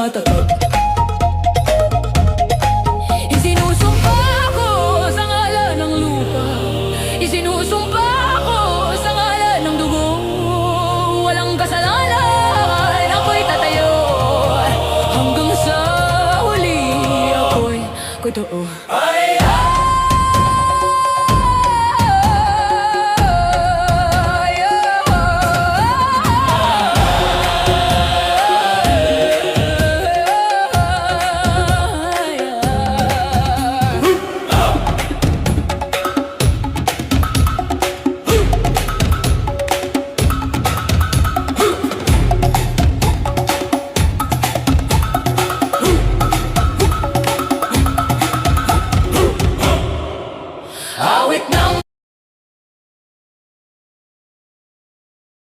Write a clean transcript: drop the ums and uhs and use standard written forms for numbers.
matatag. Isinusumpa ko sa ngalan ng lupa, isinusumpa ko sa ngalan ng dugo. Walang kasalanan, ako'y tatayo hanggang sa huli. Ako'y totoo.